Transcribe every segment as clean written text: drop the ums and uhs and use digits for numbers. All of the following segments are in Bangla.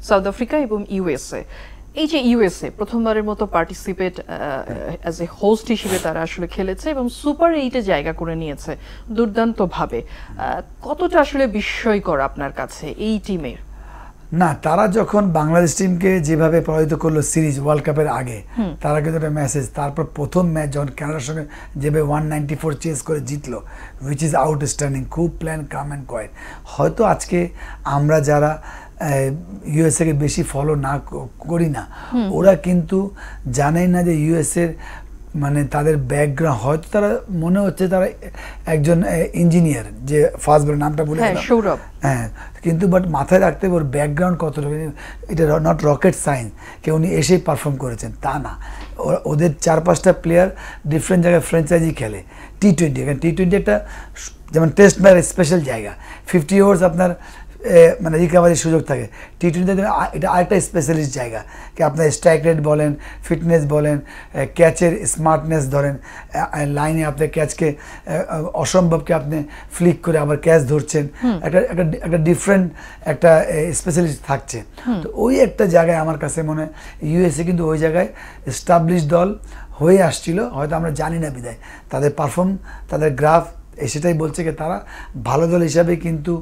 সাউথ আফ্রিকা এবং ইউএসএ। এই যে ইউএসএ প্রথমবারের মতো পার্টিসিপেট অ্যাজ এ হোস্ট হিসেবে তারা আসলে খেলেছে এবং সুপার 8-এ জায়গা করে নিয়েছে দুর্দান্তভাবে। কতটা আসলে বিস্ময়কর আপনার কাছে এই টিমের? না, তারা যখন বাংলাদেশ টিমকে যেভাবে পরাজিত করলো সিরিজ ওয়ার্ল্ড কাপের আগে, তারা কিন্তু একটা মেসেজ, তারপর প্রথম ম্যাচ যখন কানাডার সঙ্গে যেভাবে 194 চেস করে জিতলো, উইচ ইজ আউটস্ট্যান্ডিং, খুব প্ল্যান, কাম অ্যান্ড কোয়াইট। হয়তো আজকে আমরা যারা ইউএসএকে বেশি ফলো না করি না, ওরা কিন্তু জানেই না যে ইউএসএর মানে তাদের ব্যাকগ্রাউন্ড, হয়তো তারা মনে হচ্ছে তারা একজন ইঞ্জিনিয়ার, যে ফার্স্ট বলের নামটা বলে সৌরভ, হ্যাঁ, কিন্তু বাট মাথায় রাখতে হবে ওর ব্যাকগ্রাউন্ড কতটা, এটা নট রকেট সায়েন্স কেউ উনি এসেই পারফর্ম করেছেন তা না। ওদের 4-5টা প্লেয়ার ডিফারেন্ট জায়গায় ফ্র্যাঞ্চাইজি খেলে টি-20। এখানে টি-20 একটা যেমন টেস্ট ম্যাচ স্পেশাল জায়গা, 50 ওভার্স আপনার মানে রিকাভারির সুযোগ থাকে। টি-20 এটা আরেকটা স্পেশালিস্ট জায়গা, কি আপনার স্ট্রাইক রেট বলেন, ফিটনেস বলেন, ক্যাচের স্মার্টনেস ধরেন, লাইনে আপনি ক্যাচকে অসম্ভবকে আপনি ফ্লিক করে আবার ক্যাচ ধরছেন, একটা ডিফারেন্ট একটা স্পেশালিস্ট থাকছে। তো ওই একটা জায়গায় আমার কাছে মনে হয় ইউএসএ কিন্তু ওই জায়গায় এস্টাবলিশ দল হয়ে আসছিল, হয়তো আমরা জানি না বিদায় তাদের পারফর্ম, তাদের গ্রাফ সেটাই বলছে কি তারা ভালো দল হিসাবে কিন্তু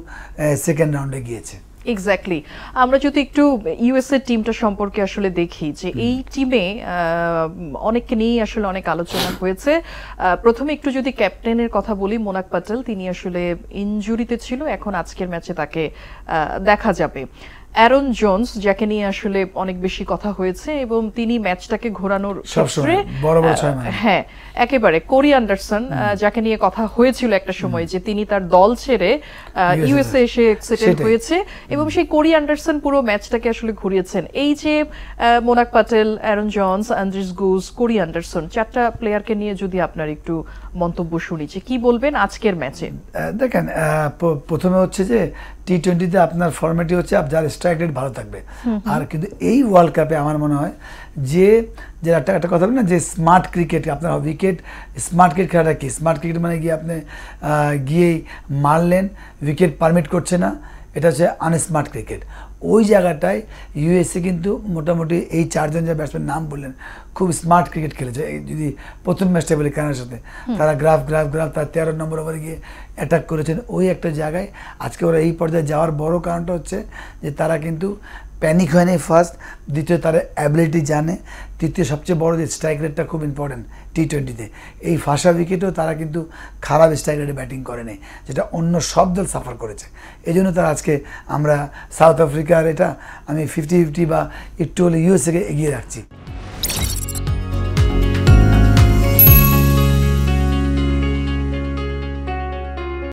সেকেন্ড রাউন্ডে গিয়েছে। এক্স্যাক্টলি। আমরা যদি একটু ইউএসএ টিমটা সম্পর্কে আসলে দেখি, যে এই টিমে অনেককে নিয়েই আসলে অনেক আলোচনা হয়েছে। প্রথমে একটু যদি ক্যাপ্টেনের কথা বলি, মোনাক প্যাটেল, তিনি আসলে ইনজুরিতে ছিল, এখন আজকের ম্যাচে তাকে দেখা যাবে। অ্যারন জোন্স, যাকে নিয়ে আসলে অনেক বেশি কথা হয়েছে এবং তিনি ম্যাচটাকে ঘোরানোর ক্ষেত্রে হ্যাঁ একেবারে। কোরি অ্যান্ডারসন, যাকে নিয়ে কথা হয়েছিল একটা সময় যে তিনি তার দল ছেড়ে ইউএসএ এসে সেটেল হয়েছে, এবং সেই কোরি অ্যান্ডারসন পুরো ম্যাচটাকে আসলে ঘুরিয়েছেন। এই যে Monank Patel, Aaron Jones, Andries Gous, Corey Anderson, 4টা প্লেয়ারকে নিয়ে যদি আপনার একটু মন্তব্য শুনি, যে কি বলবেন আজকের ম্যাচে? দেখেন, প্রথমে হচ্ছে যে টি-20তে আপনার ফরম্যাটই হচ্ছে যার স্ট্রাইক রেট ভালো থাকবে। আর কিন্তু এই ওয়ার্ল্ড কাপে আমার মনে হয় যে একটা কথা বলি না, যে স্মার্ট ক্রিকেট, আপনার উইকেট স্মার্ট ক্রিকেট খেলাটা কি? স্মার্ট ক্রিকেট মানে গিয়ে আপনি গিয়েই মারলেন, উইকেট পারমিট করছে না, এটা হচ্ছে আনস্মার্ট ক্রিকেট। ওই জায়গাটায় ইউএসএ কিন্তু মোটামুটি এই 4জন যে ব্যাটসম্যান নাম বললেন খুব স্মার্ট ক্রিকেট খেলেছে। যদি প্রথম ম্যাচটা বলি কানাডার সাথে, তারা গ্রাফ তার 13 নম্বর ওভারে গিয়ে অ্যাটাক করেছেন। ওই একটা জায়গায় আজকে ওরা এই পর্যায়ে যাওয়ার বড় কারণটা হচ্ছে যে তারা কিন্তু প্যানিক হয় নাই ফার্স্ট, দ্বিতীয় তারা অ্যাবিলিটি জানে, তৃতীয় সবচেয়ে বড় যে স্ট্রাইক রেটটা খুব ইম্পর্টেন্ট টি-20তে। এই ফাঁসা উইকেটেও তারা কিন্তু খারাপ স্ট্রাইক রেটে ব্যাটিং করেনি, যেটা অন্য সব দল সাফার করেছে। এই জন্য তারা আজকে আমরা সাউথ আফ্রিকার এটা আমি 50-50 বা একটু হলে ইউএসএকে এগিয়ে রাখছি।